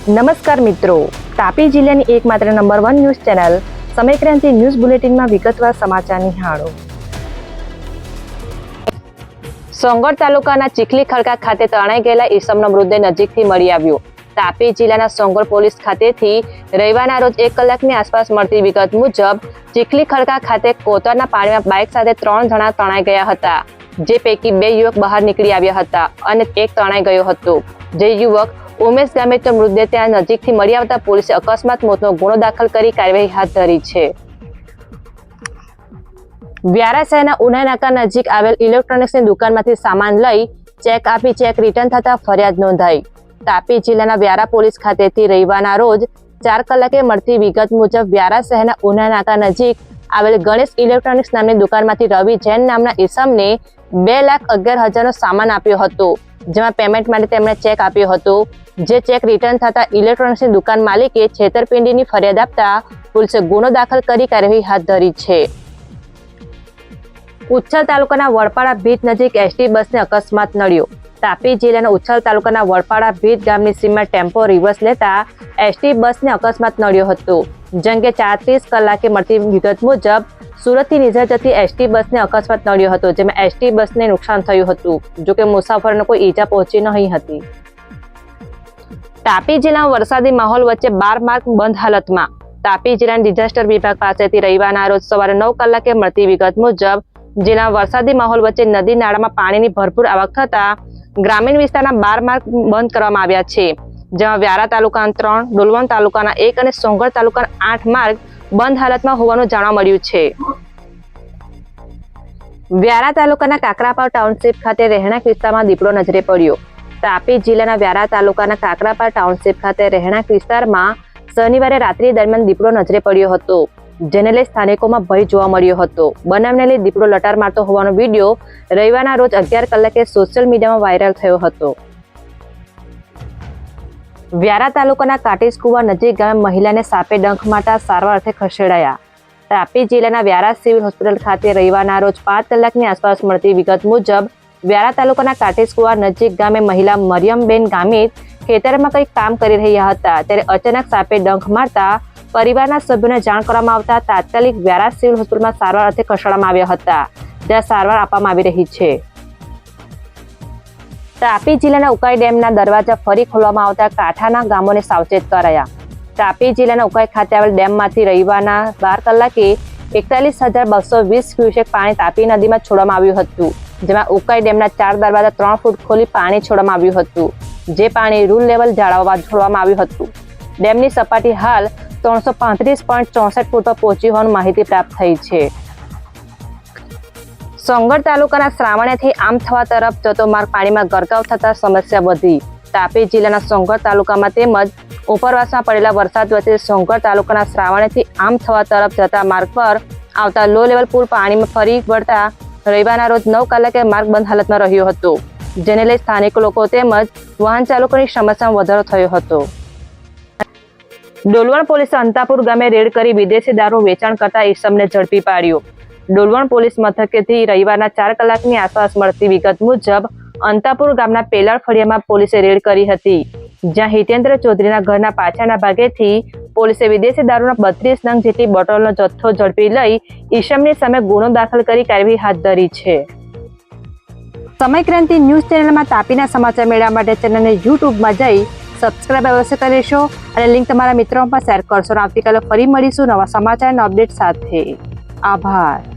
નમસ્કાર મિત્રો, તાપી જિલ્લાની એકમાત્ર number 1 news channel Samaykranti news બુલેટિનમાં વિગતવાર સમાચાર નિહાળો. સોંગઠ તાલુકાના ચીખલી ખડકા ખાતે તણાઈ ગયેલા ઈસમનો મૃતદેહ નજીકથી મળી આવ્યો. તાપી જિલ્લાના સોંગઠ પોલીસ ખાતેથી રવિવારના રોજ 1 કલાકની આસપાસ મળતી વિગત મુજબ ચીખલી ખડકા ખાતે કોતરના પાણીમાં બાઇક સાથે 3 જણા તણાઈ ગયા હતા, જે પૈકી 2 યુવક બહાર નીકળી આવ્યા હતા અને 1 તણાઈ ગયો હતો. જે યુવક ઉમેશ ગામિતનો મૃતદેહ ત્યાં નજીકથી મળી આવતા પોલીસે અકસ્માત મોતનો ગુનો દાખલ કરી કાર્યવાહી હાથ ધરી છે. વ્યારા શહેરના ઉના નાકા નજીક આવેલ ઇલેક્ટ્રોનિક્સની દુકાનમાંથી સામાન લઈ ચેક આપી ચેક રિટર્ન થતા ફરિયાદ નોંધાઈ. તાપી જિલ્લાના વ્યારા પોલીસ ખાતેથી રવિવારના રોજ 4 કલાકે મળતી વિગત મુજબ વ્યારા શહેરના ઉના નાકા નજીક આવેલ ગણેશ ઇલેક્ટ્રોનિક્સ નામની દુકાનમાંથી રવિ જૈન નામના ઈસમને 2,11,000નો સામાન આપ્યો હતો, જેમાં પેમેન્ટ માટે તેમણે ચેક આપ્યો હતો. જે ચેક રિટર્ન થતા ઇલેક્ટ્રોનિક્સની દુકાન માલિકે છેતરપિંડીની ફરિયાદ આપતા પોલીસે ગુનો દાખલ કરી કાર્યવાહી હાથ ધરી છે. ઉચ્છલ તાલુકાના વડપાડા ભીત નજીક એસટી બસને અકસ્માત નડ્યો. તાપી જિલ્લાના ઉચ્છલ તાલુકાના વડપાડા ભીત ગામની સીમમાં ટેમ્પો રિવર્સ લેતા એસટી બસને અકસ્માત નડ્યો હતો. જેંકે 4:30 કલાકે મળતી વિગત મુજબ સુરતથી નિઝર જતી એસટી બસને અકસ્માત નડ્યો હતો, જેમાં એસટી બસને નુકસાન થયું હતું. જોકે મુસાફરોને કોઈ ઈજા પહોંચી નહીં હતી. તાપી જિલ્લામાં વરસાદી માહોલ વચ્ચે 12 માર્ગ બંધ હાલતમાં. તાપી જિલ્લાના ડિઝાસ્ટર વિભાગ પાસેથી રવિવારના રોજ સવારે 9 કલાકે મળતી વિગત મુજબ જિલ્લામાં વરસાદી માહોલ વચ્ચે નદી નાળામાં પાણીની ભરપૂર આવક થતા ગ્રામીણ વિસ્તારના 12 માર્ગ બંધ કરવામાં આવ્યા છે, જેમાં વ્યારા તાલુકાના 3, ડોલવણ તાલુકાના 1 અને સોંગઠ તાલુકાના 8 માર્ગ બંધ હાલતમાં હોવાનું જાણવા મળ્યું છે. વ્યારા તાલુકાના કાકરાપાવ ટાઉનશીપ ખાતે રહેણાંક વિસ્તારમાં દીપડો નજરે પડ્યો. તાપી જિલ્લાના વ્યારા તાલુકાના કાકરાપાવ ટાઉનશીપ ખાતે રહેણાંક વિસ્તારમાં શનિવારે રાત્રિ દરમિયાન દીપડો નજરે પડ્યો હતો, જેને લઈ સ્થાનિકોમાં ભય જોવા મળ્યો હતો. બનાવને લઈ દીપડો લટાર મારતો હોવાનો વિડીયો રવિવારના રોજ 11 કલાકે સોશિયલ મીડિયામાં વાયરલ થયો હતો. વ્યારા તાલુકાના કાટેજકુવા નજીક ગામે મહિલાને સાપે ડંખ મારતા સારવાર અર્થે ખસેડાયા. તાપી જિલ્લાના વ્યારા સિવિલ હોસ્પિટલ ખાતે રવિવારના રોજ 5 કલાકની આસપાસ મળતી વિગત મુજબ વ્યારા તાલુકાના કાટેજકુવા નજીક ગામે મહિલા મરિયમબેન ગામિત ખેતરમાં કંઈક કામ કરી રહ્યા હતા, ત્યારે અચાનક સાપે ડંખ મારતા પરિવારના સભ્યોને જાણ કરવામાં આવતા તાત્કાલિક વ્યારા સિવિલ હોસ્પિટલમાં સારવાર અર્થે ખસેડવામાં આવ્યા હતા, જ્યાં સારવાર આપવામાં આવી રહી છે. તાપી જિલ્લાના ઉકાઈ ડેમના દરવાજા ફરી ખોલવામાં આવતા કાંઠાના ગામોને સાવચેત કરાયા. તાપી જિલ્લાના ઉકાઈ ખાતે આવેલ ડેમમાંથી રવિવારના 12 કલાકે 41,220 ક્યુસેક પાણી તાપી નદીમાં છોડવામાં આવ્યું હતું, જેમાં ઉકાઈ ડેમના 4 દરવાજા 3 ફૂટ ખોલી પાણી છોડવામાં આવ્યું હતું, જે પાણી રૂલ લેવલ જાળવવા છોડવામાં આવ્યું હતું. ડેમની સપાટી હાલ 335.64 ફૂટ પર પહોંચી હોવાની માહિતી પ્રાપ્ત થઈ છે. સોંગઠ તાલુકાના શ્રાવણેથી આમ થવા તરફ જતો માર્ગ પાણીમાં ગરકાવ થતા સમસ્યા વધી. તાપી જિલ્લાના સોંગઠ તાલુકામાં તેમજ ઉપરવાસમાં પડેલા વરસાદ વચ્ચે સોંગઠ તાલુકાના શ્રાવણેથી આમ થવા તરફ જતા માર્ગ પર આવતા લો લેવલ પુલ પાણીમાં ફરી વળતા રવિવારના રોજ 9 કલાકે માર્ગ બંધ હાલતમાં રહ્યો હતો, જેને લઈ સ્થાનિક લોકો તેમજ વાહન ચાલકોની સમસ્યામાં વધારો થયો હતો. ડોલવણ પોલીસે અંતાપુર ગામે રેડ કરી વિદેશી દારૂ વેચાણ કરતા ઈસમને ઝડપી પાડ્યો. ડોલવણ પોલીસ મથકેથી રવિવારના 4 કલાકની આસપાસ મળતી વિગત મુજબ અંતાપુર ગામના પેલાળ ફળિયામાં પોલીસે રેડ કરી હતી, જ્યાં હિતેન્દ્ર ચૌધરીના ઘરના પાછળના ભાગેથી પોલીસે વિદેશી દારૂના 32 નંગ જેટલી બોટલનો જથ્થો ઝડપી લઈ ઈસમની સામે ગુનો દાખલ કરી કાર્યવાહી હાથ ધરી છે. સમયક્રાંતિ ન્યૂઝ ચેનલમાં તાપીના સમાચાર મેળવવા માટે ચેનલને યુટ્યુબમાં જઈ સબસ્ક્રાઇબ અવશ્ય કરશો અને લિંક તમારા મિત્રો પર શેર કરશો. આવતીકાલે ફરી મળીશું નવા સમાચારના અપડેટ સાથે. આભાર.